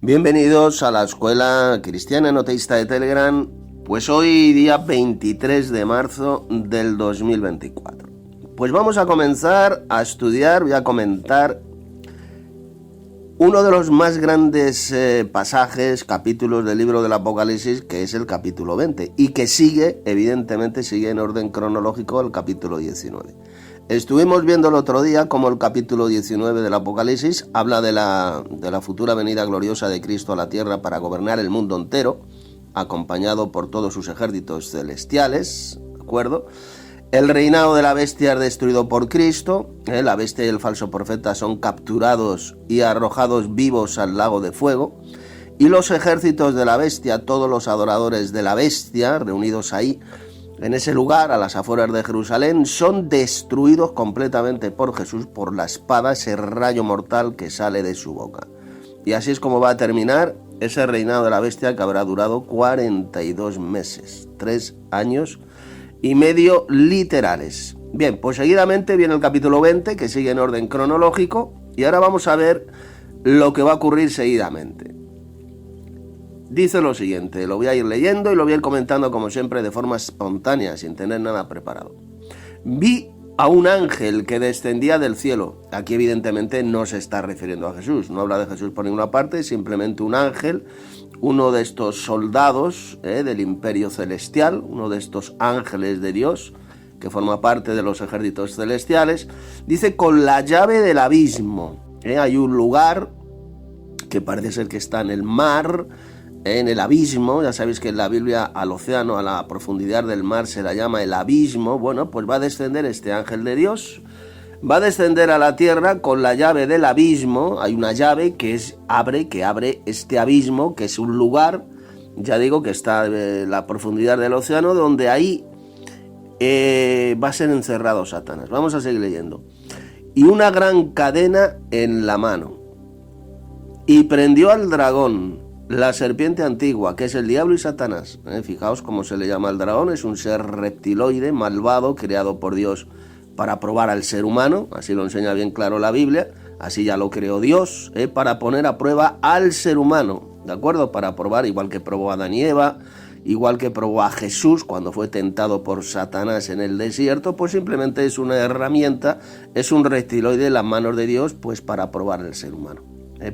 Bienvenidos a la Escuela Cristiana Noteísta de Telegram. Pues hoy día 23 de marzo del 2024. Pues vamos a comenzar a estudiar, voy a comentar uno de los más grandes pasajes, capítulos del libro del Apocalipsis, que es el capítulo 20, y que evidentemente sigue en orden cronológico el capítulo 19. Estuvimos viendo el otro día cómo el capítulo 19 del Apocalipsis habla de la futura venida gloriosa de Cristo a la tierra para gobernar el mundo entero, acompañado por todos sus ejércitos celestiales, ¿de acuerdo? El reinado de la bestia es destruido por Cristo, la bestia y el falso profeta son capturados y arrojados vivos al lago de fuego, y los ejércitos de la bestia, todos los adoradores de la bestia, reunidos ahí, en ese lugar, a las afueras de Jerusalén, son destruidos completamente por Jesús, por la espada, ese rayo mortal que sale de su boca. Y así es como va a terminar ese reinado de la bestia, que habrá durado 42 meses, 3 años y medio literales. Bien, pues seguidamente viene el capítulo 20, que sigue en orden cronológico, y ahora vamos a ver lo que va a ocurrir seguidamente. Dice lo siguiente, lo voy a ir leyendo y lo voy a ir comentando como siempre de forma espontánea, sin tener nada preparado. Vi a un ángel que descendía del cielo. Aquí evidentemente no se está refiriendo a Jesús, no habla de Jesús por ninguna parte, simplemente un ángel, uno de estos soldados del imperio celestial, uno de estos ángeles de Dios, que forma parte de los ejércitos celestiales. Dice, con la llave del abismo. Hay un lugar que parece ser que está en el mar, en el abismo. Ya sabéis que en la Biblia al océano, a la profundidad del mar, se la llama el abismo. Bueno, pues va a descender este ángel de Dios, va a descender a la tierra con la llave del abismo. Hay una llave que abre este abismo, que es un lugar, ya digo, que está en la profundidad del océano, donde ahí va a ser encerrado Satanás. Vamos a seguir leyendo. Y una gran cadena en la mano. Y prendió al dragón, la serpiente antigua, que es el diablo y Satanás. Fijaos cómo se le llama al dragón. Es un ser reptiloide, malvado, creado por Dios para probar al ser humano. Así lo enseña bien claro la Biblia. Así ya lo creó Dios, para poner a prueba al ser humano, ¿de acuerdo? Para probar, igual que probó a Adán y Eva, igual que probó a Jesús cuando fue tentado por Satanás en el desierto, pues simplemente es una herramienta, es un reptiloide en las manos de Dios, pues para probar al ser humano.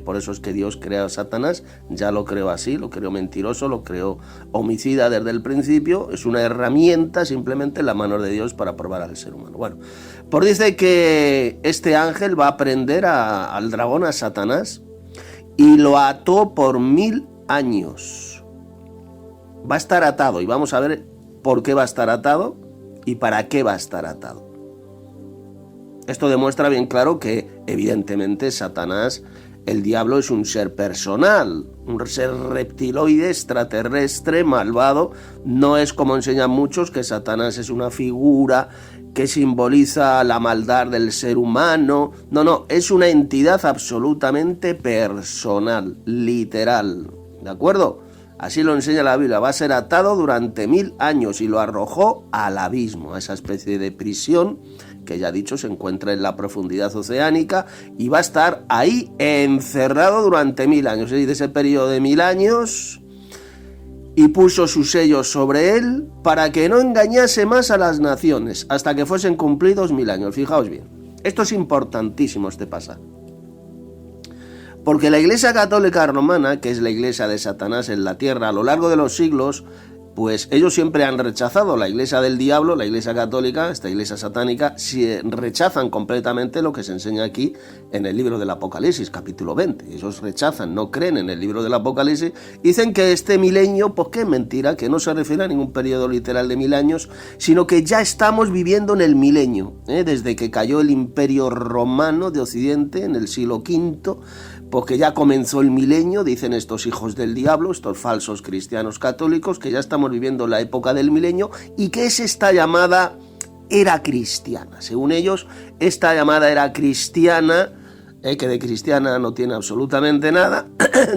Por eso es que Dios crea a Satanás, ya lo creó así, lo creó mentiroso, lo creó homicida desde el principio. Es una herramienta simplemente en las manos de Dios para probar al ser humano. Bueno, pues dice que este ángel va a prender al dragón, a Satanás, y lo ató por 1000 años. Va a estar atado, y vamos a ver por qué va a estar atado y para qué va a estar atado. Esto demuestra bien claro que evidentemente Satanás, el diablo, es un ser personal, un ser reptiloide, extraterrestre, malvado. No es como enseñan muchos, que Satanás es una figura que simboliza la maldad del ser humano. No, es una entidad absolutamente personal, literal, ¿de acuerdo? Así lo enseña la Biblia. Va a ser atado durante 1000 años y lo arrojó al abismo, a esa especie de prisión que ya he dicho se encuentra en la profundidad oceánica, y va a estar ahí encerrado durante 1000 años. Es decir, ese periodo de 1000 años, y puso sus sellos sobre él para que no engañase más a las naciones hasta que fuesen cumplidos 1000 años. Fijaos bien, esto es importantísimo, este pasaje. Porque la Iglesia Católica Romana, que es la iglesia de Satanás en la tierra a lo largo de los siglos, pues ellos siempre han rechazado la iglesia del diablo, la iglesia católica, esta iglesia satánica, rechazan completamente lo que se enseña aquí en el libro del Apocalipsis, capítulo 20. Ellos rechazan, no creen en el libro del Apocalipsis, dicen que este milenio, pues que es mentira, que no se refiere a ningún periodo literal de 1000 años, sino que ya estamos viviendo en el milenio, desde que cayó el Imperio Romano de Occidente en el siglo V, porque ya comenzó el milenio, dicen estos hijos del diablo, estos falsos cristianos católicos, que ya estamos viviendo la época del milenio, y que es esta llamada era cristiana. Según ellos, esta llamada era cristiana, que de cristiana no tiene absolutamente nada,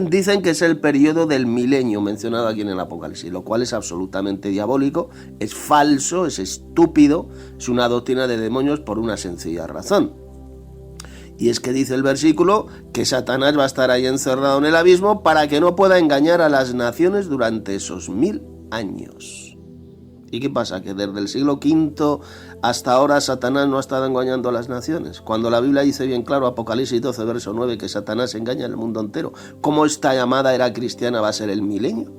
dicen que es el periodo del milenio mencionado aquí en el Apocalipsis, lo cual es absolutamente diabólico, es falso, es estúpido, es una doctrina de demonios por una sencilla razón. Y es que dice el versículo que Satanás va a estar ahí encerrado en el abismo para que no pueda engañar a las naciones durante esos 1000 años. ¿Y qué pasa? Que desde el siglo V hasta ahora Satanás no ha estado engañando a las naciones. Cuando la Biblia dice bien claro, Apocalipsis 12, verso 9, que Satanás engaña al mundo entero. ¿Cómo esta llamada era cristiana va a ser el milenio?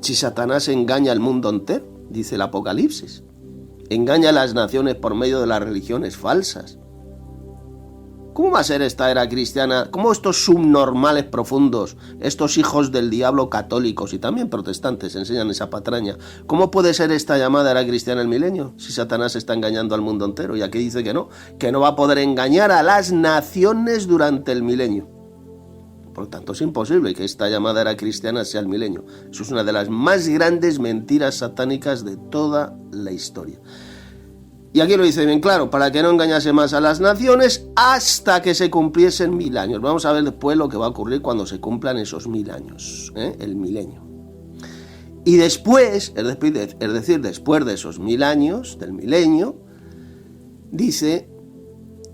Si Satanás engaña al mundo entero, dice el Apocalipsis. Engaña a las naciones por medio de las religiones falsas. ¿Cómo va a ser esta era cristiana? ¿Cómo estos subnormales profundos, estos hijos del diablo católicos y también protestantes enseñan esa patraña? ¿Cómo puede ser esta llamada era cristiana el milenio si Satanás está engañando al mundo entero? Y aquí dice que no va a poder engañar a las naciones durante el milenio. Por lo tanto, es imposible que esta llamada era cristiana sea el milenio. Eso es una de las más grandes mentiras satánicas de toda la historia. Y aquí lo dice bien claro, para que no engañase más a las naciones hasta que se cumpliesen 1000 años. Vamos a ver después lo que va a ocurrir cuando se cumplan esos 1000 años, el milenio. Y después, es decir, después de esos 1000 años, del milenio, dice,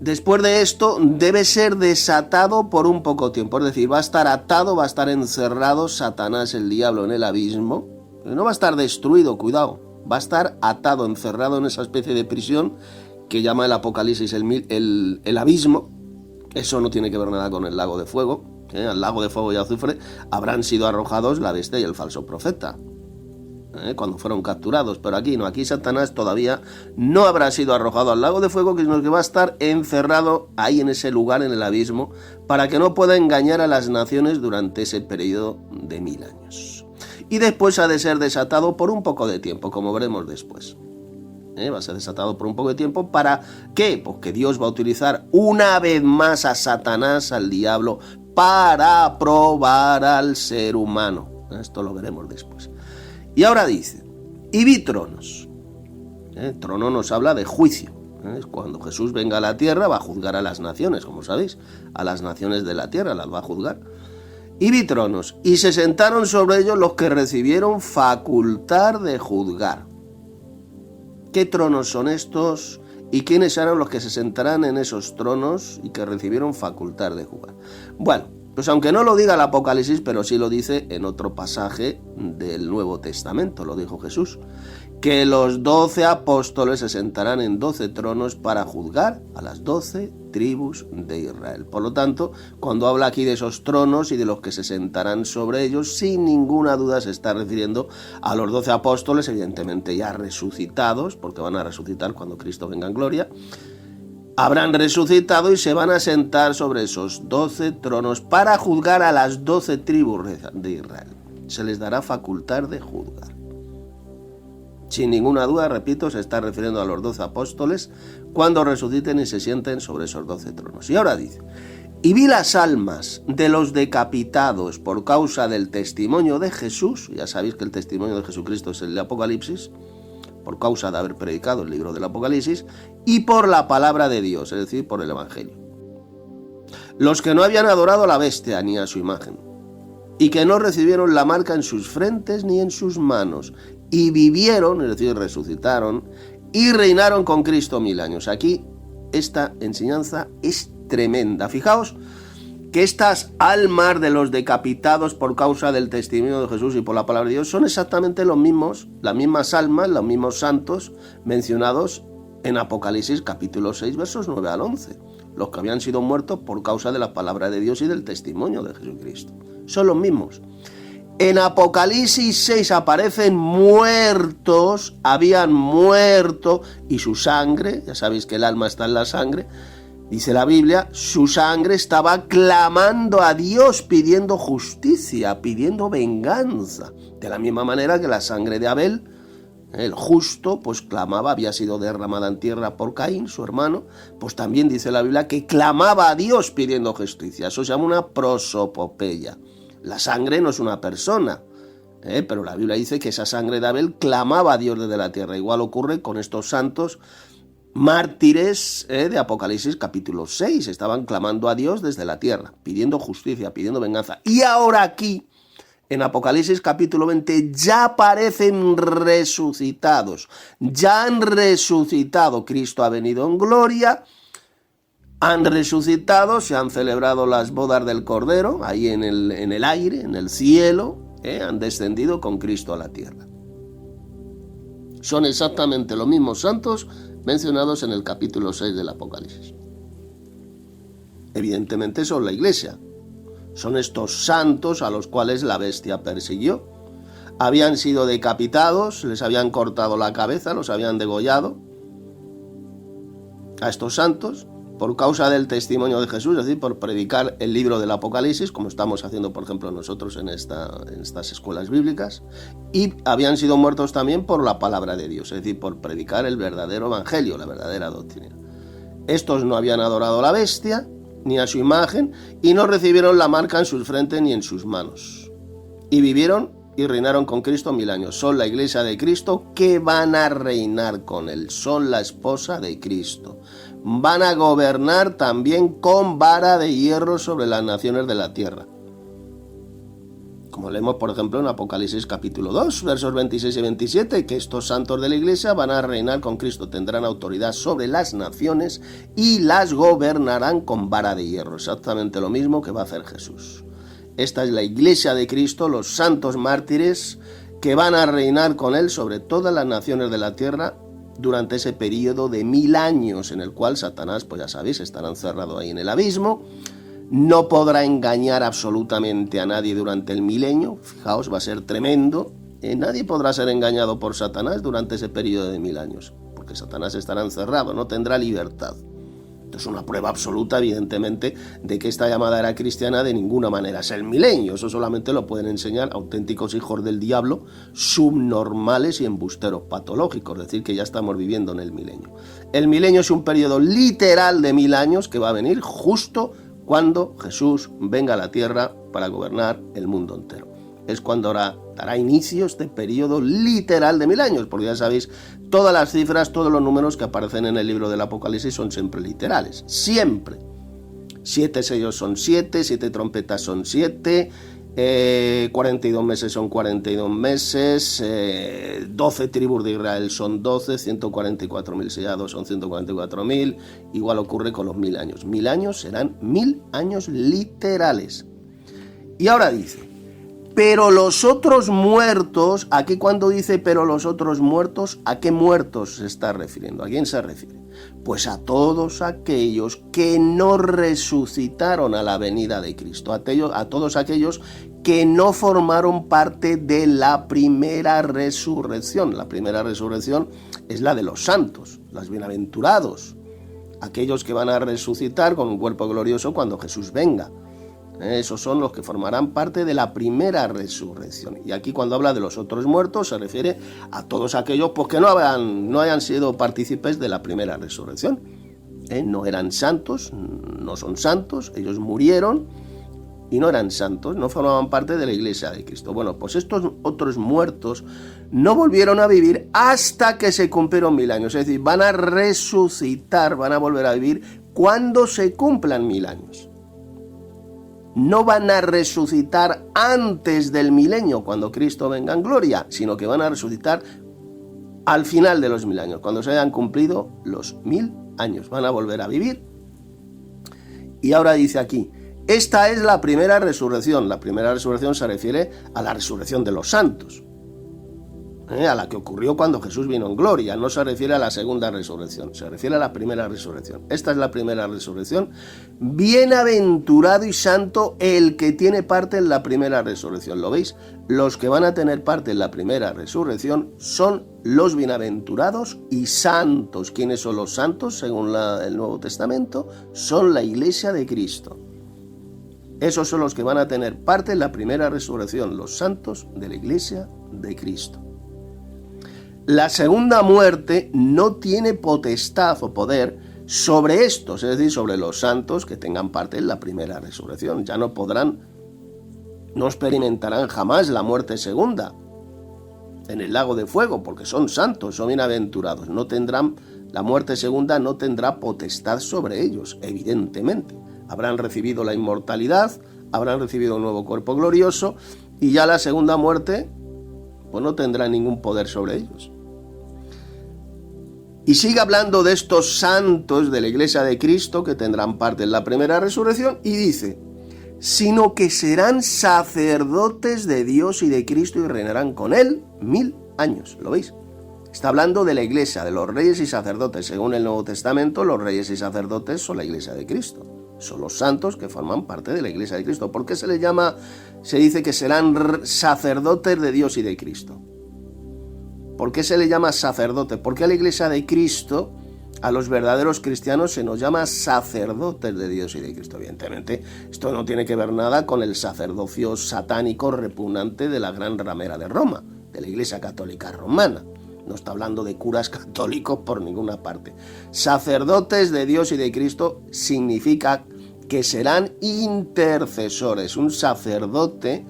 después de esto debe ser desatado por un poco tiempo. Es decir, va a estar atado, va a estar encerrado Satanás, el diablo, en el abismo. No va a estar destruido, cuidado. Va a estar atado, encerrado en esa especie de prisión que llama el Apocalipsis el abismo. Eso no tiene que ver nada con el lago de fuego. Al lago de fuego y azufre habrán sido arrojados la bestia y el falso profeta, cuando fueron capturados. Pero aquí no, aquí Satanás todavía no habrá sido arrojado al lago de fuego, sino que va a estar encerrado ahí en ese lugar, en el abismo, para que no pueda engañar a las naciones durante ese periodo de 1000 años. Y después ha de ser desatado por un poco de tiempo, como veremos después. Va a ser desatado por un poco de tiempo. ¿Para qué? Pues que Dios va a utilizar una vez más a Satanás, al diablo, para probar al ser humano. Esto lo veremos después. Y ahora dice, y vi tronos. Trono nos habla de juicio. Cuando Jesús venga a la tierra va a juzgar a las naciones, como sabéis. A las naciones de la tierra las va a juzgar. Y vi tronos, y se sentaron sobre ellos los que recibieron facultad de juzgar. ¿Qué tronos son estos? ¿Y quiénes eran los que se sentarán en esos tronos y que recibieron facultad de juzgar? Bueno, pues aunque no lo diga el Apocalipsis, pero sí lo dice en otro pasaje del Nuevo Testamento, lo dijo Jesús, que los 12 apóstoles se sentarán en 12 tronos para juzgar a las 12 tribus de Israel. Por lo tanto, cuando habla aquí de esos tronos y de los que se sentarán sobre ellos, sin ninguna duda se está refiriendo a los 12 apóstoles, evidentemente ya resucitados, porque van a resucitar cuando Cristo venga en gloria. Habrán resucitado y se van a sentar sobre esos 12 tronos para juzgar a las 12 tribus de Israel. Se les dará facultad de juzgar. Sin ninguna duda, repito, se está refiriendo a los 12 apóstoles cuando resuciten y se sienten sobre esos 12 tronos. Y ahora dice, y vi las almas de los decapitados por causa del testimonio de Jesús. Ya sabéis que el testimonio de Jesucristo es el de Apocalipsis, por causa de haber predicado el libro del Apocalipsis, y por la palabra de Dios, es decir, por el Evangelio. Los que no habían adorado a la bestia ni a su imagen, y que no recibieron la marca en sus frentes ni en sus manos, y vivieron, es decir, resucitaron, y reinaron con Cristo 1000 años. Aquí esta enseñanza es tremenda. Fijaos que estas almas de los decapitados por causa del testimonio de Jesús y por la palabra de Dios son exactamente los mismos, las mismas almas, los mismos santos mencionados en Apocalipsis capítulo 6, versos 9 al 11. Los que habían sido muertos por causa de la palabra de Dios y del testimonio de Jesucristo. Son los mismos. En Apocalipsis 6 aparecen muertos, habían muerto, y su sangre, ya sabéis que el alma está en la sangre, dice la Biblia, su sangre estaba clamando a Dios, pidiendo justicia, pidiendo venganza. De la misma manera que la sangre de Abel, el justo, pues clamaba, había sido derramada en tierra por Caín, su hermano, pues también dice la Biblia que clamaba a Dios pidiendo justicia. Eso se llama una prosopopeya. La sangre no es una persona, pero la Biblia dice que esa sangre de Abel clamaba a Dios desde la tierra. Igual ocurre con estos santos mártires de Apocalipsis capítulo 6. Estaban clamando a Dios desde la tierra, pidiendo justicia, pidiendo venganza. Y ahora aquí, en Apocalipsis capítulo 20, ya aparecen resucitados. Ya han resucitado. Cristo ha venido en gloria. Han resucitado, se han celebrado las bodas del Cordero, ahí en el aire, en el cielo, han descendido con Cristo a la tierra. Son exactamente los mismos santos mencionados en el capítulo 6 del Apocalipsis. Evidentemente son la Iglesia. Son estos santos a los cuales la bestia persiguió. Habían sido decapitados, les habían cortado la cabeza, los habían degollado a estos santos por causa del testimonio de Jesús, es decir, por predicar el libro del Apocalipsis, como estamos haciendo, por ejemplo, nosotros en estas escuelas bíblicas, y habían sido muertos también por la palabra de Dios, es decir, por predicar el verdadero evangelio, la verdadera doctrina. Estos no habían adorado a la bestia, ni a su imagen, y no recibieron la marca en sus frentes ni en sus manos. Y vivieron y reinaron con Cristo 1000 años. Son la iglesia de Cristo que van a reinar con él. Son la esposa de Cristo. Van a gobernar también con vara de hierro sobre las naciones de la tierra. Como leemos, por ejemplo, en Apocalipsis capítulo 2, versos 26 y 27, que estos santos de la iglesia van a reinar con Cristo, tendrán autoridad sobre las naciones y las gobernarán con vara de hierro. Exactamente lo mismo que va a hacer Jesús. Esta es la iglesia de Cristo, los santos mártires que van a reinar con él sobre todas las naciones de la tierra durante ese periodo de 1000 años en el cual Satanás, pues ya sabéis, estará encerrado ahí en el abismo. No podrá engañar absolutamente a nadie durante el milenio. Fijaos, va a ser tremendo. Nadie podrá ser engañado por Satanás durante ese periodo de 1000 años, porque Satanás estará encerrado, no tendrá libertad. Esto es una prueba absoluta, evidentemente, de que esta llamada era cristiana de ninguna manera es el milenio. Eso solamente lo pueden enseñar auténticos hijos del diablo, subnormales y embusteros patológicos, es decir, que ya estamos viviendo en el milenio. El milenio es un periodo literal de 1000 años que va a venir justo cuando Jesús venga a la tierra para gobernar el mundo entero. Es cuando dará inicio este periodo literal de 1000 años, porque ya sabéis, todas las cifras, todos los números que aparecen en el libro del Apocalipsis son siempre literales, siempre. 7 sellos son 7, 7 trompetas son 7, 42 meses son 42 meses, 12 tribus de Israel son 12, 144.000 sellados son 144.000, igual ocurre con los 1000 años. 1000 años serán 1000 años literales. Y ahora dice, pero los otros muertos, aquí cuando dice pero los otros muertos, ¿a qué muertos se está refiriendo? ¿A quién se refiere? Pues a todos aquellos que no resucitaron a la venida de Cristo, a todos aquellos que no formaron parte de la primera resurrección. La primera resurrección es la de los santos, los bienaventurados, aquellos que van a resucitar con un cuerpo glorioso cuando Jesús venga. Esos son los que formarán parte de la primera resurrección. Y aquí cuando habla de los otros muertos se refiere a todos aquellos pues, que no hayan sido partícipes de la primera resurrección. No eran santos, no son santos, ellos murieron y no eran santos, no formaban parte de la iglesia de Cristo. Bueno, pues estos otros muertos no volvieron a vivir hasta que se cumplieron 1000 años. Es decir, van a resucitar, van a volver a vivir cuando se cumplan 1000 años. No van a resucitar antes del milenio, cuando Cristo venga en gloria, sino que van a resucitar al final de los 1000 años, cuando se hayan cumplido los 1000 años. Van a volver a vivir. Y ahora dice aquí, esta es la primera resurrección. La primera resurrección se refiere a la resurrección de los santos, a la que ocurrió cuando Jesús vino en gloria. No se refiere a la segunda resurrección, se refiere a la primera resurrección. Esta es la primera resurrección. Bienaventurado y santo el que tiene parte en la primera resurrección. ¿Lo veis? Los que van a tener parte en la primera resurrección son los bienaventurados y santos. ¿Quiénes son los santos? Según el Nuevo Testamento, son la iglesia de Cristo. Esos son los que van a tener parte en la primera resurrección, los santos de la iglesia de Cristo. La segunda muerte no tiene potestad o poder sobre estos, es decir, sobre los santos que tengan parte en la primera resurrección. Ya no experimentarán jamás la muerte segunda en el lago de fuego, porque son santos, son bienaventurados. La muerte segunda no tendrá potestad sobre ellos, evidentemente. Habrán recibido la inmortalidad, habrán recibido un nuevo cuerpo glorioso, y ya la segunda muerte pues no tendrá ningún poder sobre ellos. Y sigue hablando de estos santos de la Iglesia de Cristo que tendrán parte en la primera resurrección y dice, sino que serán sacerdotes de Dios y de Cristo y reinarán con él 1000 años. ¿Lo veis? Está hablando de la Iglesia, de los reyes y sacerdotes. Según el Nuevo Testamento, los reyes y sacerdotes son la Iglesia de Cristo. Son los santos que forman parte de la Iglesia de Cristo. ¿Por qué se les llama, se dice que serán sacerdotes de Dios y de Cristo? ¿Por qué se le llama sacerdote? Porque a la Iglesia de Cristo, a los verdaderos cristianos, se nos llama sacerdotes de Dios y de Cristo. Evidentemente, esto no tiene que ver nada con el sacerdocio satánico repugnante de la gran ramera de Roma, de la Iglesia Católica Romana. No está hablando de curas católicos por ninguna parte. Sacerdotes de Dios y de Cristo significa que serán intercesores. Un sacerdote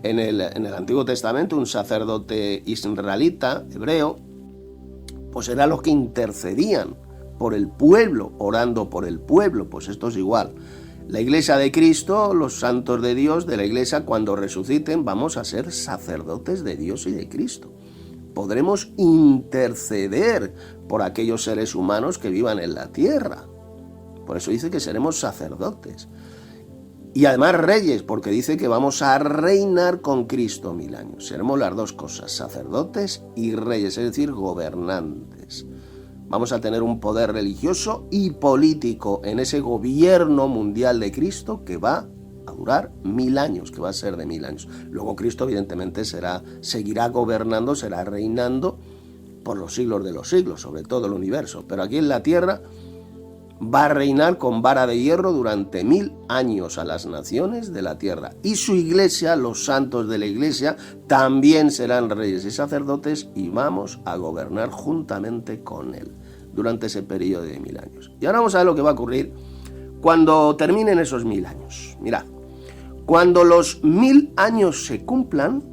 en el Antiguo Testamento, un sacerdote israelita, hebreo, pues eran los que intercedían por el pueblo, orando por el pueblo. Pues esto es igual. La Iglesia de Cristo, los santos de Dios de la Iglesia, cuando resuciten, vamos a ser sacerdotes de Dios y de Cristo. Podremos interceder por aquellos seres humanos que vivan en la tierra. Por eso dice que seremos sacerdotes. Y además reyes, porque dice que vamos a reinar con Cristo 1000 años. Seremos las dos cosas, sacerdotes y reyes, es decir, gobernantes. Vamos a tener un poder religioso y político en ese gobierno mundial de Cristo que va a durar 1000 años, que va a ser de 1000 años. Luego Cristo evidentemente seguirá gobernando, será reinando por los siglos de los siglos, sobre todo el universo. Pero aquí en la tierra va a reinar con vara de hierro durante 1000 años a las naciones de la tierra. Y su iglesia, los santos de la iglesia, también serán reyes y sacerdotes y vamos a gobernar juntamente con él durante ese periodo de 1000 años. Y ahora vamos a ver lo que va a ocurrir cuando terminen esos 1000 años. Mirad, cuando los 1000 años se cumplan,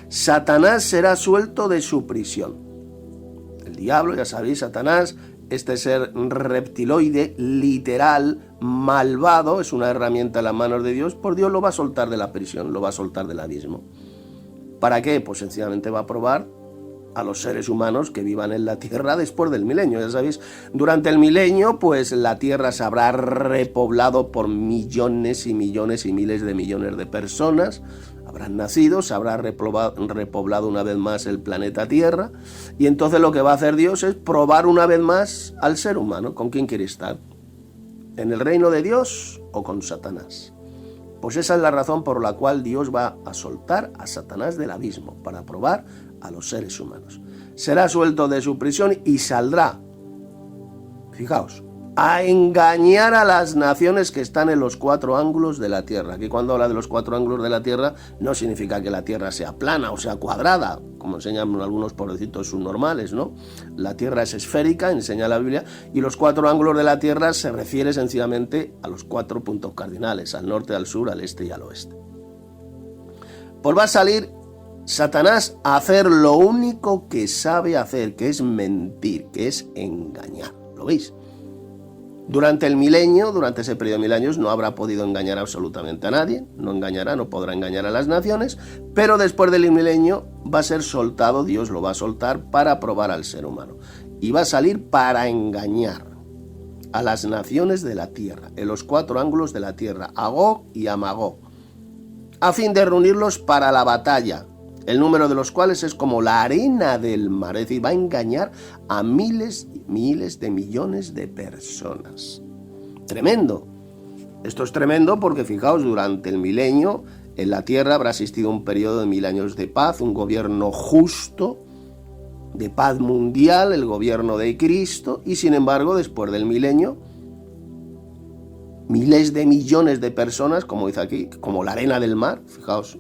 Satanás será suelto de su prisión. El diablo, ya sabéis, Satanás, este ser reptiloide, literal, malvado, es una herramienta en las manos de Dios, por Dios lo va a soltar de la prisión, lo va a soltar del abismo. ¿Para qué? Pues sencillamente va a probar a los seres humanos que vivan en la tierra después del milenio. Ya sabéis, durante el milenio, pues la tierra se habrá repoblado por millones y millones y miles de millones de personas. Habrán nacido, se habrá repoblado una vez más el planeta Tierra, y entonces lo que va a hacer Dios es probar una vez más al ser humano. ¿Con quién quiere estar? ¿En el reino de Dios o con Satanás? Pues esa es la razón por la cual Dios va a soltar a Satanás del abismo, para probar a los seres humanos. Será suelto de su prisión y saldrá, fijaos, a engañar a las naciones que están en los 4 ángulos de la tierra. Aquí cuando habla de los 4 ángulos de la tierra, no significa que la tierra sea plana o sea cuadrada, como enseñan algunos pobrecitos subnormales, ¿no? La tierra es esférica, enseña la Biblia, y los 4 ángulos de la tierra se refiere sencillamente a los 4 puntos cardinales, al norte, al sur, al este y al oeste. Pues va a salir Satanás a hacer lo único que sabe hacer, que es mentir, que es engañar. ¿Lo veis? Durante el milenio, durante ese periodo de 1000 años, no habrá podido engañar absolutamente a nadie, no engañará, no podrá engañar a las naciones, pero después del milenio va a ser soltado, Dios lo va a soltar para probar al ser humano. Y va a salir para engañar a las naciones de la tierra, en los 4 ángulos de la tierra, a Gog y a Magog, a fin de reunirlos para la batalla, el número de los cuales es como la arena del mar. Es decir, va a engañar a miles y miles de millones de personas. Tremendo. Esto es tremendo porque, fijaos, durante el milenio en la tierra habrá existido un periodo de 1000 años de paz, un gobierno justo, de paz mundial, el gobierno de Cristo, y sin embargo, después del milenio, miles de millones de personas, como dice aquí, como la arena del mar. Fijaos,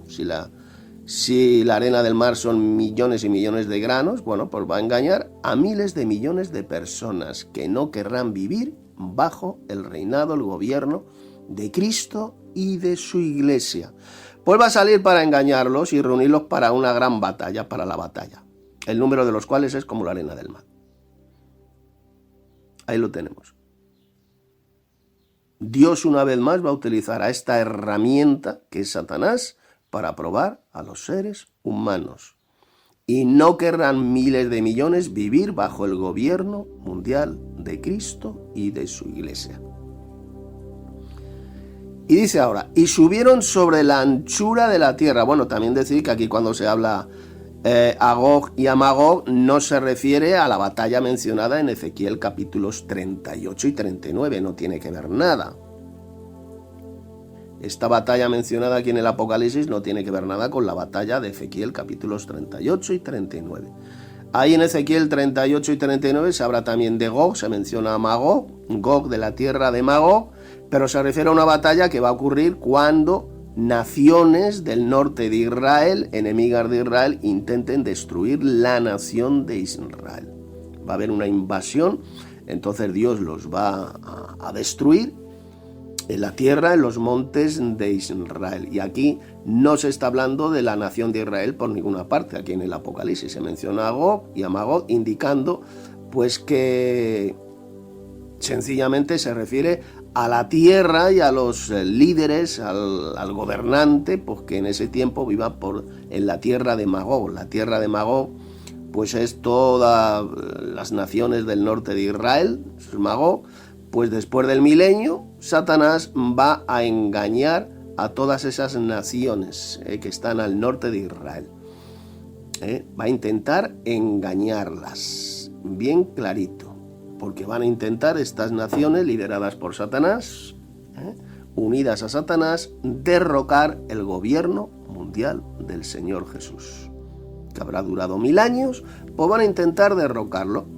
si la arena del mar son millones y millones de granos, bueno, pues va a engañar a miles de millones de personas que no querrán vivir bajo el reinado, el gobierno de Cristo y de su iglesia. Pues va a salir para engañarlos y reunirlos para una gran batalla, para la batalla, el número de los cuales es como la arena del mar. Ahí lo tenemos. Dios una vez más va a utilizar a esta herramienta que es Satanás para probar a los seres humanos. y no querrán miles de millones vivir bajo el gobierno mundial de Cristo y de su iglesia. Y dice ahora, y subieron sobre la anchura de la tierra. Bueno, también decir que aquí cuando se habla a Gog y a Magog no se refiere a la batalla mencionada en Ezequiel capítulos 38 y 39, no tiene que ver nada. Esta batalla mencionada aquí en el Apocalipsis no tiene que ver nada con la batalla de Ezequiel capítulos 38 y 39. Ahí en Ezequiel 38 y 39 se habla también de Gog, se menciona a Magog, Gog de la tierra de Magog, pero se refiere a una batalla que va a ocurrir cuando naciones del norte de Israel, enemigas de Israel, intenten destruir la nación de Israel. Va a haber una invasión, entonces Dios los va a destruir en la tierra, en los montes de Israel. Y aquí no se está hablando de la nación de Israel por ninguna parte. Aquí en el Apocalipsis se menciona a Gog y a Magog, indicando pues que sencillamente se refiere a la tierra y a los líderes, al gobernante, pues que en ese tiempo viva en la tierra de Magog. La tierra de Magog pues es todas las naciones del norte de Israel, eso es Magog. Pues después del milenio, Satanás va a engañar a todas esas naciones que están al norte de Israel. Va a intentar engañarlas, bien clarito, porque van a intentar estas naciones lideradas por Satanás, unidas a Satanás, derrocar el gobierno mundial del Señor Jesús, que habrá durado 1000 años, pues van a intentar derrocarlo.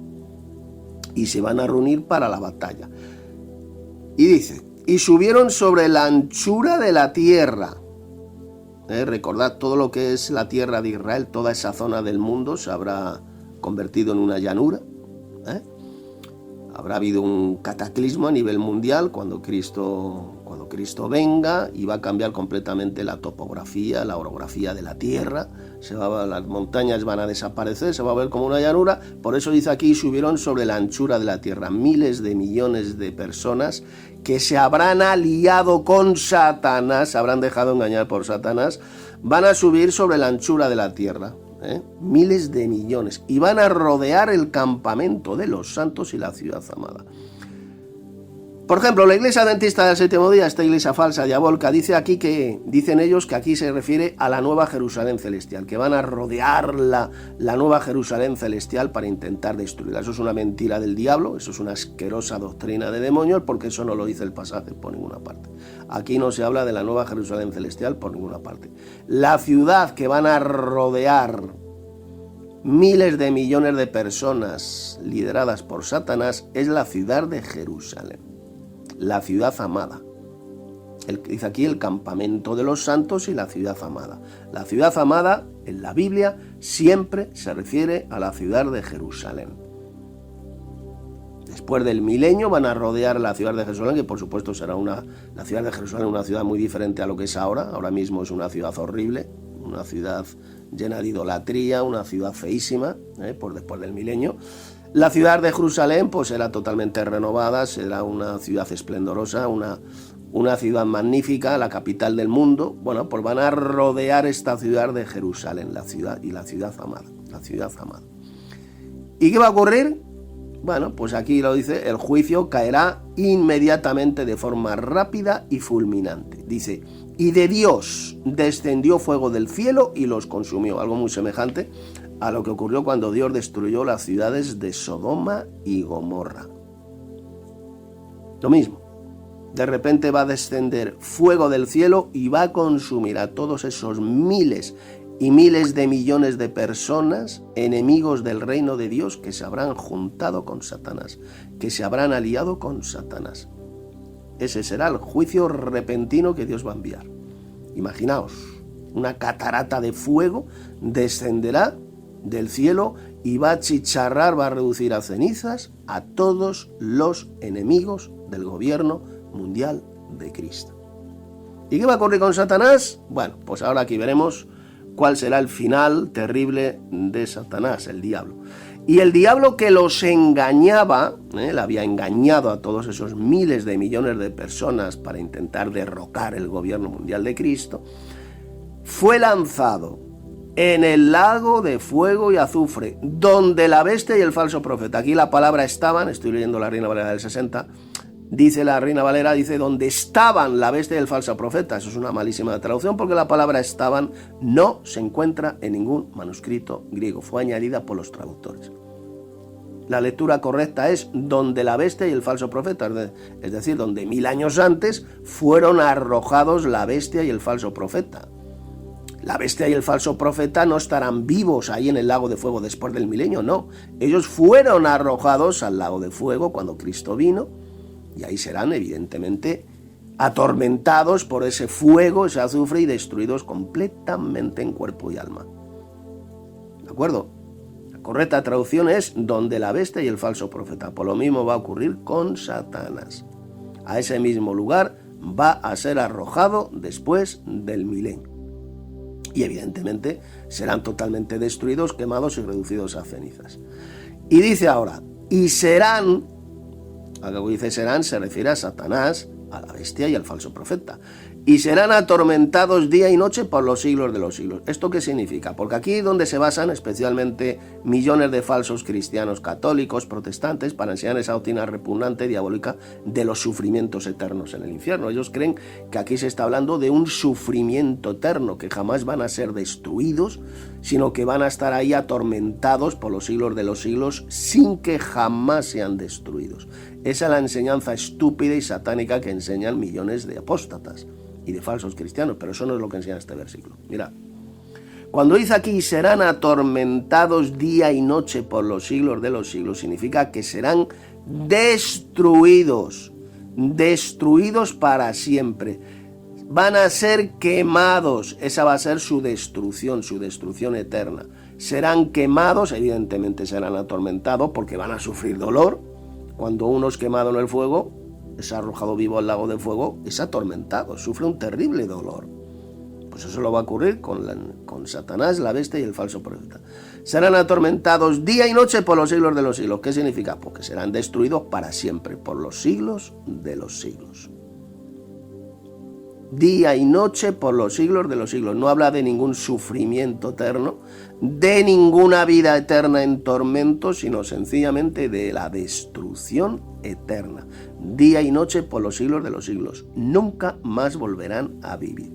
Y se van a reunir para la batalla. Y dice, y subieron sobre la anchura de la tierra. Recordad, todo lo que es la tierra de Israel, toda esa zona del mundo se habrá convertido en una llanura. Habrá habido un cataclismo a nivel mundial cuando Cristo venga, y va a cambiar completamente la topografía, la orografía de la tierra. Las montañas van a desaparecer, se va a ver como una llanura. Por eso dice aquí, subieron sobre la anchura de la tierra. Miles de millones de personas que se habrán aliado con Satanás, se habrán dejado engañar por Satanás, van a subir sobre la anchura de la tierra. Miles de millones, y van a rodear el campamento de los santos y la ciudad amada. Por ejemplo, la iglesia adventista del séptimo día, esta iglesia falsa, diabólica, dicen ellos que aquí se refiere a la nueva Jerusalén celestial, que van a rodear la nueva Jerusalén celestial para intentar destruirla. Eso es una mentira del diablo, eso es una asquerosa doctrina de demonios, porque eso no lo dice el pasaje por ninguna parte. Aquí no se habla de la nueva Jerusalén celestial por ninguna parte. La ciudad que van a rodear miles de millones de personas lideradas por Satanás es la ciudad de Jerusalén. La ciudad amada. Dice aquí el campamento de los santos y la ciudad amada. La ciudad amada en la Biblia siempre se refiere a la ciudad de Jerusalén. Después del milenio van a rodear la ciudad de Jerusalén, que por supuesto será la ciudad de Jerusalén, una ciudad muy diferente a lo que es ahora. Ahora mismo es una ciudad horrible, una ciudad llena de idolatría, una ciudad feísima, por después del milenio. La ciudad de Jerusalén pues será totalmente renovada, será una ciudad esplendorosa, una ciudad magnífica, la capital del mundo. Bueno, pues van a rodear esta ciudad de Jerusalén, la ciudad amada, la ciudad amada. ¿Y qué va a ocurrir? Bueno, pues aquí lo dice, el juicio caerá inmediatamente de forma rápida y fulminante. Dice, y de Dios descendió fuego del cielo y los consumió, algo muy semejante a lo que ocurrió cuando Dios destruyó las ciudades de Sodoma y Gomorra. Lo mismo, de repente va a descender fuego del cielo y va a consumir a todos esos miles y miles de millones de personas, enemigos del reino de Dios, que se habrán juntado con Satanás, que se habrán aliado con Satanás. Ese será el juicio repentino que Dios va a enviar. Imaginaos, una catarata de fuego descenderá del cielo y va a achicharrar, va a reducir a cenizas a todos los enemigos del gobierno mundial de Cristo. ¿Y qué va a ocurrir con Satanás? Bueno, pues ahora aquí veremos cuál será el final terrible de Satanás, el diablo. Y el diablo que los engañaba, le había engañado a todos esos miles de millones de personas para intentar derrocar el gobierno mundial de Cristo, fue lanzado en el lago de fuego y azufre, donde la bestia y el falso profeta. Aquí la palabra estaban, estoy leyendo la Reina Valera del 60, dice la Reina Valera, dice donde estaban la bestia y el falso profeta. Eso es una malísima traducción porque la palabra estaban no se encuentra en ningún manuscrito griego, fue añadida por los traductores. La lectura correcta es donde la bestia y el falso profeta, es decir, donde 1000 años antes fueron arrojados la bestia y el falso profeta. La bestia y el falso profeta no estarán vivos ahí en el lago de fuego después del milenio, no. Ellos fueron arrojados al lago de fuego cuando Cristo vino y ahí serán evidentemente atormentados por ese fuego, ese azufre y destruidos completamente en cuerpo y alma. ¿De acuerdo? La correcta traducción es donde la bestia y el falso profeta. Por lo mismo va a ocurrir con Satanás. A ese mismo lugar va a ser arrojado después del milenio. Y evidentemente serán totalmente destruidos, quemados y reducidos a cenizas. Y dice ahora, y serán, a lo que dice serán se refiere a Satanás, a la bestia y al falso profeta. Y serán atormentados día y noche por los siglos de los siglos. ¿Esto qué significa? Porque aquí es donde se basan especialmente millones de falsos cristianos católicos, protestantes, para enseñar esa doctrina repugnante, diabólica, de los sufrimientos eternos en el infierno. Ellos creen que aquí se está hablando de un sufrimiento eterno, que jamás van a ser destruidos, sino que van a estar ahí atormentados por los siglos de los siglos sin que jamás sean destruidos. Esa es la enseñanza estúpida y satánica que enseñan millones de apóstatas y de falsos cristianos, pero eso no es lo que enseña este versículo. Mira, cuando dice aquí serán atormentados día y noche por los siglos de los siglos, significa que serán destruidos para siempre. Van a ser quemados, esa va a ser su destrucción eterna. Serán quemados, evidentemente serán atormentados porque van a sufrir dolor. Cuando uno es quemado en el fuego, es arrojado vivo al lago de fuego, es atormentado, sufre un terrible dolor. Pues eso lo va a ocurrir con Satanás, la bestia y el falso profeta. Serán atormentados día y noche por los siglos de los siglos. ¿Qué significa? Porque serán destruidos para siempre, por los siglos de los siglos. Día y noche por los siglos de los siglos. No habla de ningún sufrimiento eterno, de ninguna vida eterna en tormento, sino sencillamente de la destrucción eterna. Día y noche por los siglos de los siglos. Nunca más volverán a vivir.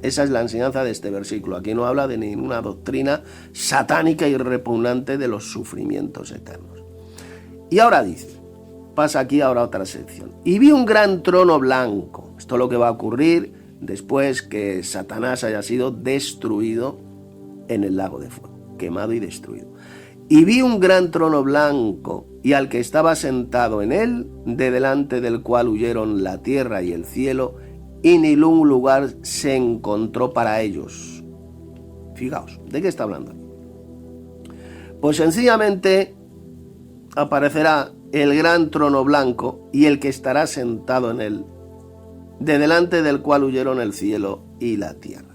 Esa es la enseñanza de este versículo. Aquí no habla de ninguna doctrina satánica y repugnante de los sufrimientos eternos. Y ahora dice, pasa aquí ahora a otra sección. Y vi un gran trono blanco. Esto es lo que va a ocurrir después que Satanás haya sido destruido en el lago de fuego, quemado y destruido. Y vi un gran trono blanco, y al que estaba sentado en él, de delante del cual huyeron la tierra y el cielo, y ningún lugar se encontró para ellos. Fijaos, ¿de qué está hablando? Pues sencillamente aparecerá el gran trono blanco y el que estará sentado en él, de delante del cual huyeron el cielo y la tierra.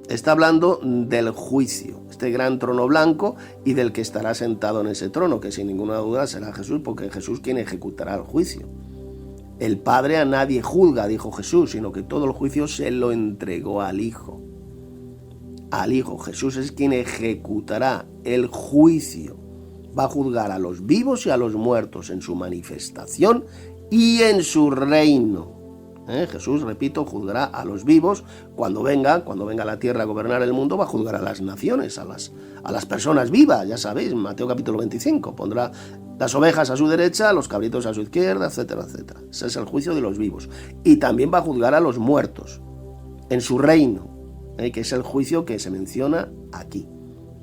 Está hablando del juicio, este gran trono blanco y del que estará sentado en ese trono, que sin ninguna duda será Jesús, porque Jesús quien ejecutará el juicio. El Padre a nadie juzga, dijo Jesús, sino que todo el juicio se lo entregó al Hijo. Al Hijo, Jesús es quien ejecutará el juicio. Va a juzgar a los vivos y a los muertos en su manifestación y en su reino. Jesús, repito, juzgará a los vivos cuando venga a la tierra a gobernar el mundo, va a juzgar a las naciones, a las personas vivas, ya sabéis, Mateo capítulo 25, pondrá las ovejas a su derecha, los cabritos a su izquierda, etcétera, etcétera. Ese es el juicio de los vivos. Y también va a juzgar a los muertos en su reino, que es el juicio que se menciona aquí.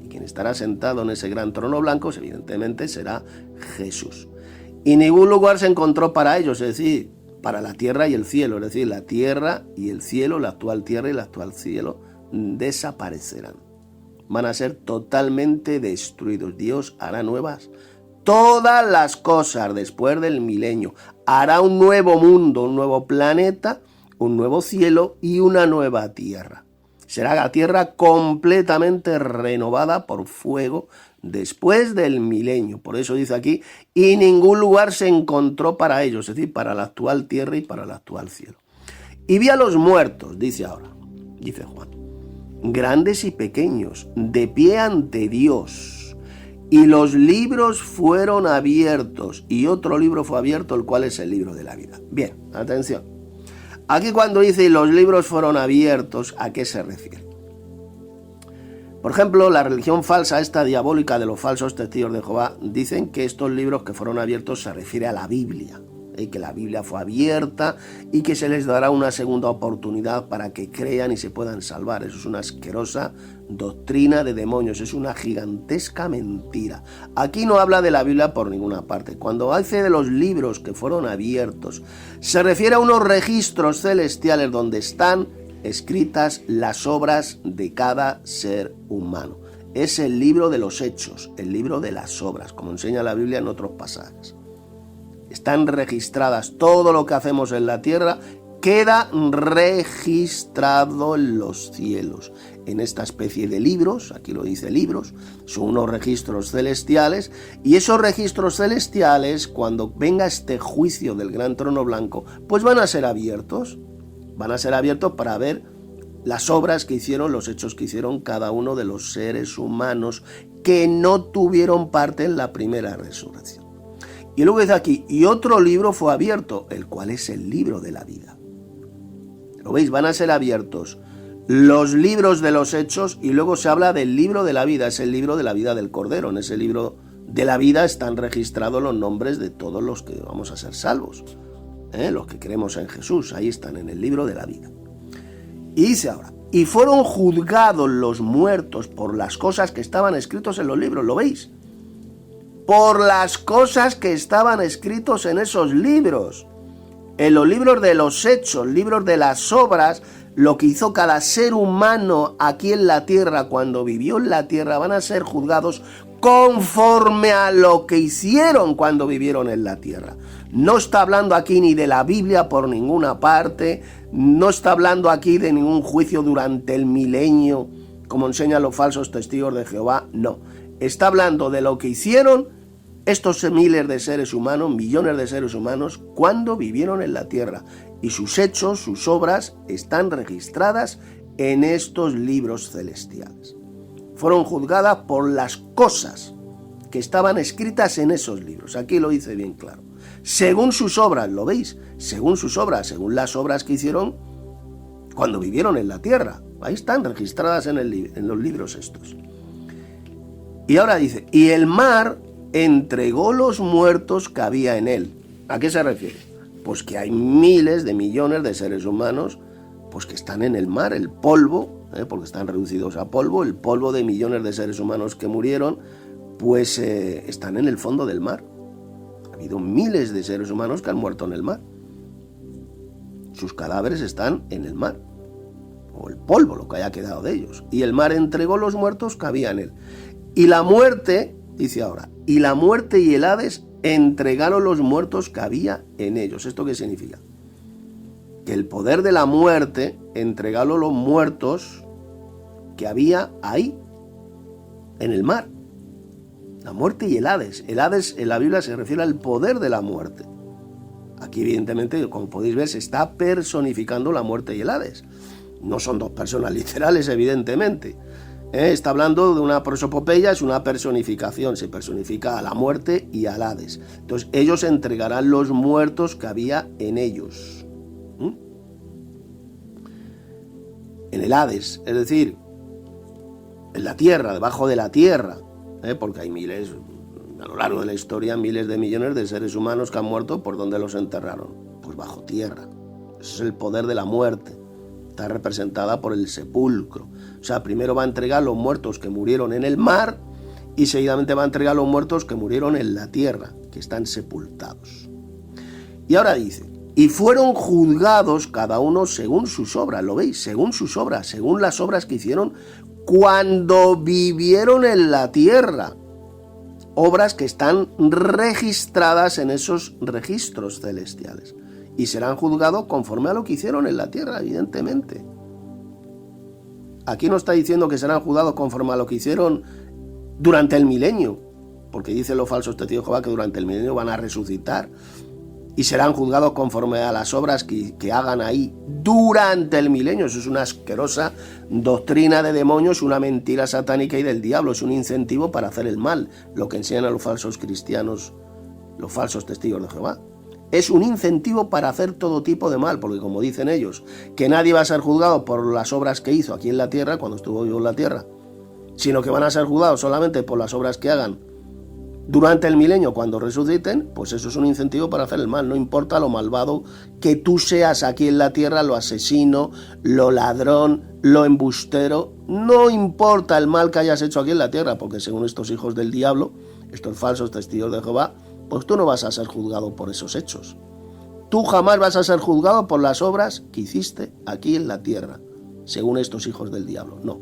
Y quien estará sentado en ese gran trono blanco, evidentemente, será Jesús. Y ningún lugar se encontró para ellos, es decir, para la tierra y el cielo, es decir, la tierra y el cielo, la actual tierra y el actual cielo, desaparecerán. Van a ser totalmente destruidos. Dios hará nuevas todas las cosas después del milenio. Hará un nuevo mundo, un nuevo planeta, un nuevo cielo y una nueva tierra. Será la tierra completamente renovada por fuego después del milenio. Por eso dice aquí, y ningún lugar se encontró para ellos, es decir, para la actual tierra y para el actual cielo. Y vi a los muertos, dice ahora, dice Juan, grandes y pequeños, de pie ante Dios. Y los libros fueron abiertos, y otro libro fue abierto, el cual es el libro de la vida. Bien, atención. Aquí cuando dice los libros fueron abiertos, ¿a qué se refiere? Por ejemplo, la religión falsa, esta diabólica de los falsos testigos de Jehová, dicen que estos libros que fueron abiertos se refiere a la Biblia, y que la Biblia fue abierta y que se les dará una segunda oportunidad para que crean y se puedan salvar. Eso es una asquerosa doctrina de demonios, es una gigantesca mentira. Aquí no habla de la Biblia por ninguna parte. Cuando hace de los libros que fueron abiertos, se refiere a unos registros celestiales donde están escritas las obras de cada ser humano. Es el libro de los hechos, el libro de las obras, como enseña la Biblia en otros pasajes. Están registradas, todo lo que hacemos en la tierra queda registrado en los cielos. En esta especie de libros, aquí lo dice libros, son unos registros celestiales, y esos registros celestiales, cuando venga este juicio del gran trono blanco, pues van a ser abiertos para ver las obras que hicieron, los hechos que hicieron cada uno de los seres humanos que no tuvieron parte en la primera resurrección. Y luego dice aquí, y otro libro fue abierto, el cual es el libro de la vida. ¿Lo veis? Van a ser abiertos los libros de los hechos, y luego se habla del libro de la vida, es el libro de la vida del Cordero. En ese libro de la vida están registrados los nombres de todos los que vamos a ser salvos, los que creemos en Jesús, ahí están en el libro de la vida. Y dice ahora, y fueron juzgados los muertos por las cosas que estaban escritos en los libros, ¿lo veis? Por las cosas que estaban escritos en esos libros, en los libros de los hechos, libros de las obras, lo que hizo cada ser humano aquí en la tierra, cuando vivió en la tierra, van a ser juzgados conforme a lo que hicieron cuando vivieron en la tierra. No está hablando aquí ni de la Biblia por ninguna parte, no está hablando aquí de ningún juicio durante el milenio, como enseñan los falsos testigos de Jehová, no. Está hablando de lo que hicieron estos miles de seres humanos, millones de seres humanos, cuando vivieron en la tierra. Y sus hechos, sus obras, están registradas en estos libros celestiales. Fueron juzgadas por las cosas que estaban escritas en esos libros. Aquí lo dice bien claro. Según sus obras, ¿lo veis? Según sus obras, según las obras que hicieron cuando vivieron en la tierra. Ahí están registradas en los libros estos. Y ahora dice, y el mar entregó los muertos que había en él. ¿A qué se refiere? Pues que hay miles de millones de seres humanos pues que están en el mar, el polvo, porque están reducidos a polvo, el polvo de millones de seres humanos que murieron, pues están en el fondo del mar. Ha habido miles de seres humanos que han muerto en el mar. Sus cadáveres están en el mar, o el polvo, lo que haya quedado de ellos. Y el mar entregó los muertos que había en él. Y la muerte, dice ahora, y la muerte y el Hades entregaron los muertos que había en ellos. ¿Esto qué significa? Que el poder de la muerte entregaron los muertos que había ahí, en el mar. La muerte y el Hades. El Hades en la Biblia se refiere al poder de la muerte. Aquí evidentemente, como podéis ver, se está personificando la muerte y el Hades. No son dos personas literales, evidentemente. Está hablando de una prosopopeya, es una personificación, se personifica a la muerte y al Hades. Entonces ellos entregarán los muertos que había en ellos. En el Hades, es decir, en la tierra, debajo de la tierra, porque hay miles, a lo largo de la historia, miles de millones de seres humanos que han muerto. ¿Por dónde los enterraron? Pues bajo tierra. Ese es el poder de la muerte. Está representada por el sepulcro. O sea, primero va a entregar los muertos que murieron en el mar y seguidamente va a entregar los muertos que murieron en la tierra, que están sepultados. Y ahora dice, y fueron juzgados cada uno según sus obras, ¿lo veis? Según sus obras, según las obras que hicieron cuando vivieron en la tierra. Obras que están registradas en esos registros celestiales. Y serán juzgados conforme a lo que hicieron en la tierra, evidentemente. Aquí no está diciendo que serán juzgados conforme a lo que hicieron durante el milenio, porque dicen los falsos testigos de Jehová que durante el milenio van a resucitar y serán juzgados conforme a las obras que hagan ahí durante el milenio. Eso es una asquerosa doctrina de demonios, una mentira satánica y del diablo. Es un incentivo para hacer el mal, lo que enseñan a los falsos cristianos, los falsos testigos de Jehová. Es un incentivo para hacer todo tipo de mal, porque como dicen ellos, que nadie va a ser juzgado por las obras que hizo aquí en la tierra, cuando estuvo vivo en la tierra, sino que van a ser juzgados solamente por las obras que hagan durante el milenio cuando resuciten. Pues eso es un incentivo para hacer el mal. No importa lo malvado que tú seas aquí en la tierra, lo asesino, lo ladrón, lo embustero, no importa el mal que hayas hecho aquí en la tierra, porque según estos hijos del diablo, estos falsos testigos de Jehová, pues tú no vas a ser juzgado por esos hechos. Tú jamás vas a ser juzgado por las obras que hiciste aquí en la tierra, según estos hijos del diablo, no.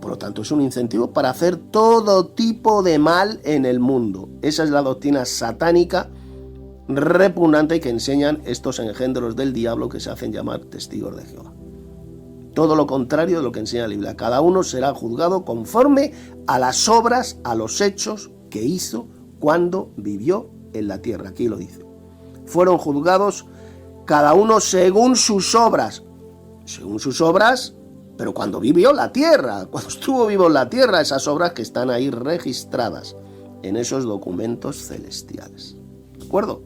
Por lo tanto, es un incentivo para hacer todo tipo de mal en el mundo. Esa es la doctrina satánica repugnante que enseñan estos engendros del diablo que se hacen llamar testigos de Jehová. Todo lo contrario de lo que enseña la Biblia. Cada uno será juzgado conforme a las obras, a los hechos que hizo cuando vivió en la tierra. Aquí lo dice. Fueron juzgados cada uno según sus obras. Según sus obras, pero cuando vivió la tierra, cuando estuvo vivo en la tierra, esas obras que están ahí registradas en esos documentos celestiales. ¿De acuerdo?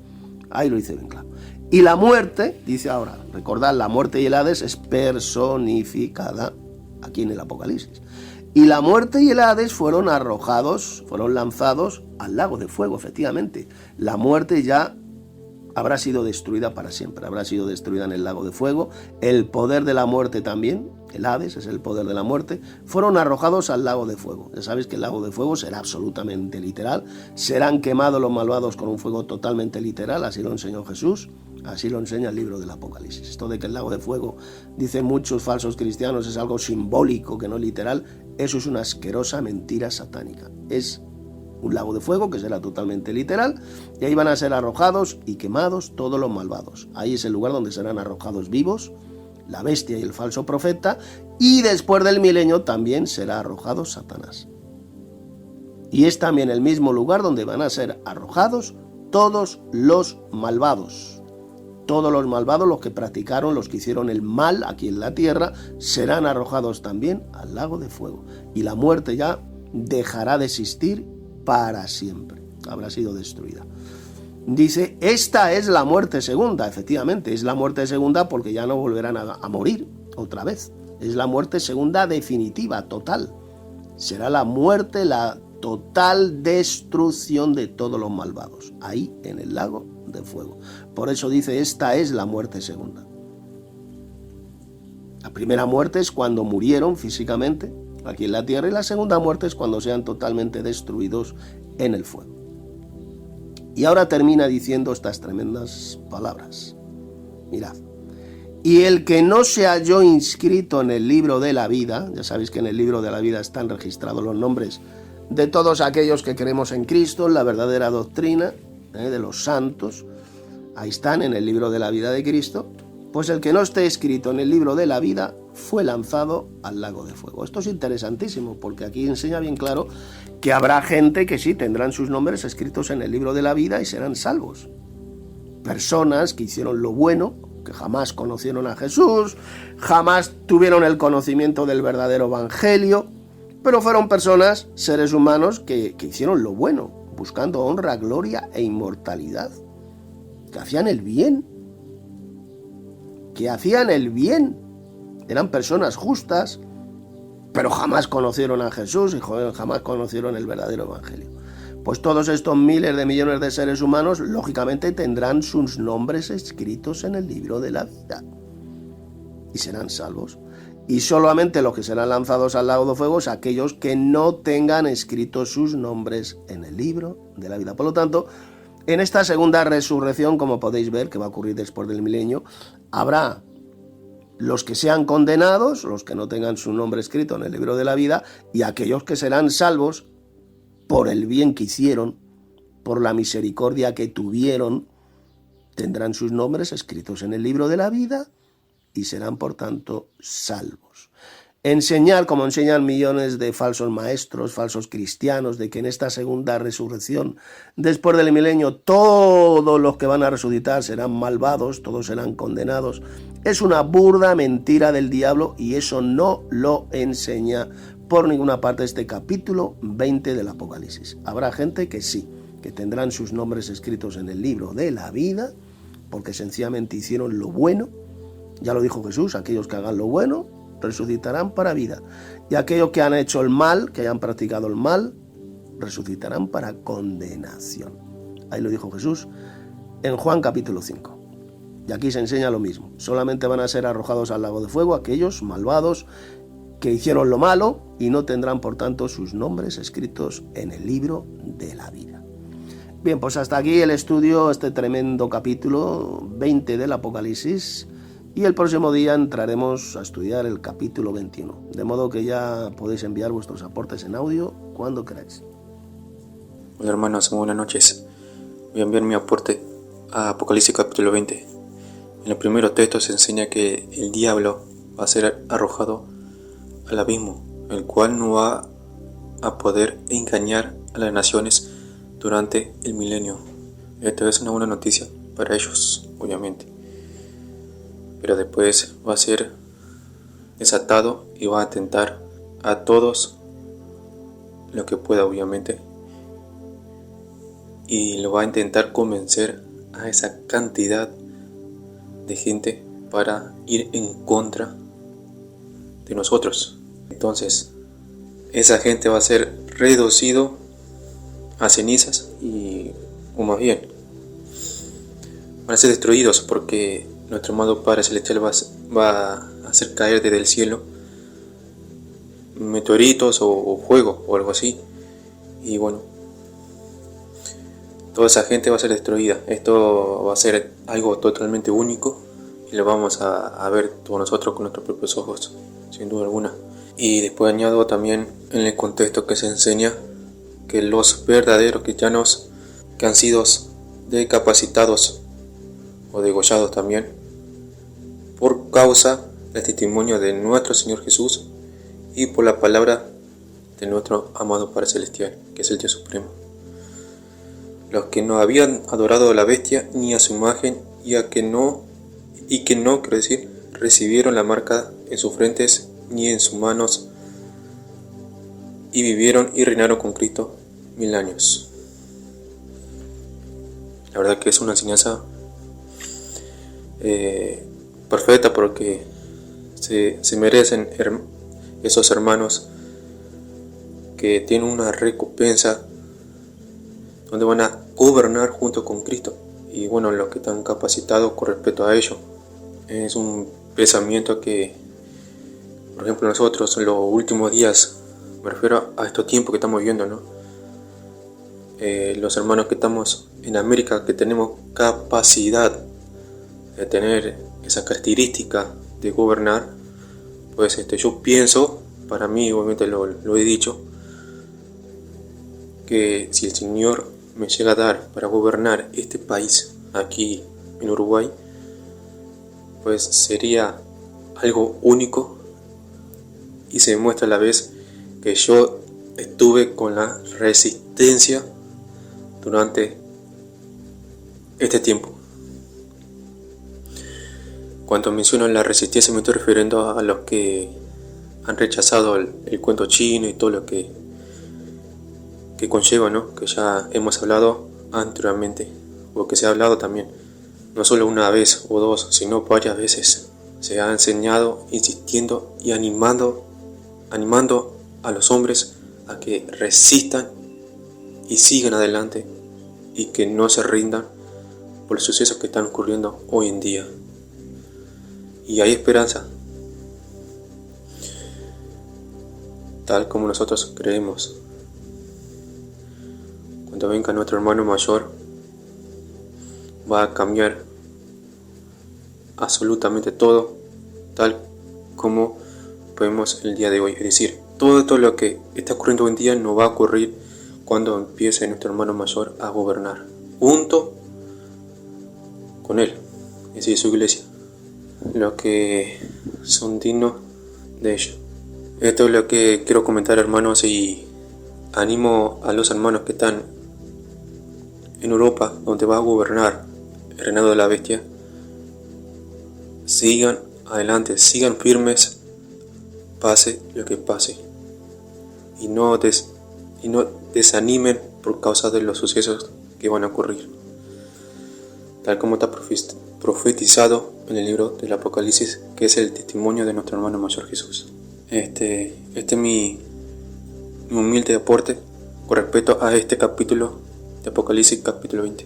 Ahí lo dice bien claro. Y la muerte, dice ahora, recordad, la muerte y el Hades es personificada aquí en el Apocalipsis. Y la muerte y el Hades fueron arrojados, fueron lanzados al lago de fuego, efectivamente. La muerte ya habrá sido destruida para siempre, habrá sido destruida en el lago de fuego. El poder de la muerte también, el Hades es el poder de la muerte, fueron arrojados al lago de fuego. Ya sabéis que el lago de fuego será absolutamente literal, serán quemados los malvados con un fuego totalmente literal, así lo enseñó Jesús, así lo enseña el libro del Apocalipsis. Esto de que el lago de fuego, dicen muchos falsos cristianos, es algo simbólico, que no literal, eso es una asquerosa mentira satánica. Es un lago de fuego que será totalmente literal, y ahí van a ser arrojados y quemados todos los malvados. Ahí es el lugar donde serán arrojados vivos la bestia y el falso profeta, y después del milenio también será arrojado Satanás. Y es también el mismo lugar donde van a ser arrojados todos los malvados. Todos los malvados, los que practicaron, los que hicieron el mal aquí en la tierra, serán arrojados también al lago de fuego. Y la muerte ya dejará de existir para siempre. Habrá sido destruida. Dice, esta es la muerte segunda. Efectivamente, es la muerte segunda porque ya no volverán a morir otra vez. Es la muerte segunda definitiva, total. Será la muerte, la total destrucción de todos los malvados, ahí en el lago de fuego. Por eso dice, esta es la muerte segunda. La primera muerte es cuando murieron físicamente aquí en la tierra, y la segunda muerte es cuando sean totalmente destruidos en el fuego. Y ahora termina diciendo estas tremendas palabras. Mirad. Y el que no se halló inscrito en el libro de la vida, ya sabéis que en el libro de la vida están registrados los nombres de todos aquellos que creemos en Cristo, en la verdadera doctrina de los santos, ahí están en el libro de la vida de Cristo, pues el que no esté escrito en el libro de la vida fue lanzado al lago de fuego. Esto es interesantísimo, porque aquí enseña bien claro que habrá gente que sí tendrán sus nombres escritos en el libro de la vida y serán salvos. Personas que hicieron lo bueno, que jamás conocieron a Jesús, jamás tuvieron el conocimiento del verdadero evangelio, pero fueron personas, seres humanos, que hicieron lo bueno, buscando honra, gloria e inmortalidad, que hacían el bien, eran personas justas, pero jamás conocieron a Jesús y jamás conocieron el verdadero evangelio. Pues todos estos miles de millones de seres humanos, lógicamente, tendrán sus nombres escritos en el libro de la vida y serán salvos. Y solamente los que serán lanzados al lago de fuego son aquellos que no tengan escritos sus nombres en el libro de la vida. Por lo tanto, en esta segunda resurrección, como podéis ver, que va a ocurrir después del milenio, habrá los que sean condenados, los que no tengan su nombre escrito en el libro de la vida, y aquellos que serán salvos por el bien que hicieron, por la misericordia que tuvieron, tendrán sus nombres escritos en el libro de la vida y serán, por tanto, salvos. enseñar, como enseñan millones de falsos maestros, falsos cristianos, de que en esta segunda resurrección, después del milenio, todos los que van a resucitar serán malvados, todos serán condenados. Es una burda mentira del diablo y eso no lo enseña por ninguna parte este capítulo 20 del Apocalipsis. Habrá gente que sí, que tendrán sus nombres escritos en el libro de la vida, porque sencillamente hicieron lo bueno. Ya lo dijo Jesús, aquellos que hagan lo bueno resucitarán para vida, y aquellos que han hecho el mal, que hayan practicado el mal, resucitarán para condenación. Ahí lo dijo Jesús en Juan capítulo 5. Y aquí se enseña lo mismo. Solamente van a ser arrojados al lago de fuego aquellos malvados que hicieron lo malo y no tendrán por tanto sus nombres escritos en el libro de la vida. Bien, pues hasta aquí el estudio, este tremendo capítulo 20 del Apocalipsis. Y el próximo día entraremos a estudiar el capítulo 21. De modo que ya podéis enviar vuestros aportes en audio cuando queráis. Hola hermanos, buenas noches. Voy a enviar mi aporte a Apocalipsis capítulo 20. En el primer texto se enseña que el diablo va a ser arrojado al abismo, el cual no va a poder engañar a las naciones durante el milenio. Esta es una buena noticia para ellos, obviamente. Pero después va a ser desatado y va a tentar a todos lo que pueda, obviamente, y lo va a intentar convencer a esa cantidad de gente para ir en contra de nosotros. Entonces esa gente va a ser reducido a cenizas o más bien van a ser destruidos, porque nuestro amado Padre Celestial va a hacer caer desde el cielo meteoritos o fuego o algo así. Y bueno, toda esa gente va a ser destruida. Esto va a ser algo totalmente único y lo vamos a ver todos nosotros con nuestros propios ojos, sin duda alguna. Y después añado también en el contexto que se enseña que los verdaderos cristianos que han sido decapacitados o degollados también por causa del testimonio de nuestro Señor Jesús y por la palabra de nuestro amado Padre Celestial, que es el Dios Supremo. Los que no habían adorado a la bestia ni a su imagen quiero decir, recibieron la marca en sus frentes ni en sus manos, y vivieron y reinaron con Cristo 1000 años. La verdad que es una enseñanza perfecta, porque se merecen esos hermanos que tienen una recompensa donde van a gobernar junto con Cristo. Y bueno, los que están capacitados con respecto a ello, es un pensamiento que, por ejemplo, nosotros en los últimos días, me refiero a estos tiempos que estamos viviendo, ¿no? Los hermanos que estamos en América, que tenemos capacidad de tener esa característica de gobernar, pues yo pienso, para mí obviamente lo he dicho, que si el Señor me llega a dar para gobernar este país aquí en Uruguay, pues sería algo único, y se demuestra a la vez que yo estuve con la resistencia durante este tiempo. Cuando menciono la resistencia me estoy refiriendo a los que han rechazado el cuento chino y todo lo que conlleva, ¿no? Que ya hemos hablado anteriormente, o que se ha hablado también, no solo una vez o dos, sino varias veces. Se ha enseñado, insistiendo y animando a los hombres a que resistan y sigan adelante, y que no se rindan por los sucesos que están ocurriendo hoy en día. Y hay esperanza, tal como nosotros creemos. Cuando venga nuestro hermano mayor, va a cambiar absolutamente todo, tal como vemos el día de hoy. Es decir, todo lo que está ocurriendo hoy en día no va a ocurrir cuando empiece nuestro hermano mayor a gobernar, junto con él, es decir, su iglesia, los que son dignos de ello. Esto es lo que quiero comentar, hermanos, y animo a los hermanos que están en Europa, donde va a gobernar el reinado de la bestia. Sigan adelante, sigan firmes, pase lo que pase, y no desanimen por causa de los sucesos que van a ocurrir, tal como está profetizado en el libro del Apocalipsis, que es el testimonio de nuestro hermano mayor Jesús. Este es mi humilde aporte con respecto a este capítulo de Apocalipsis, capítulo 20.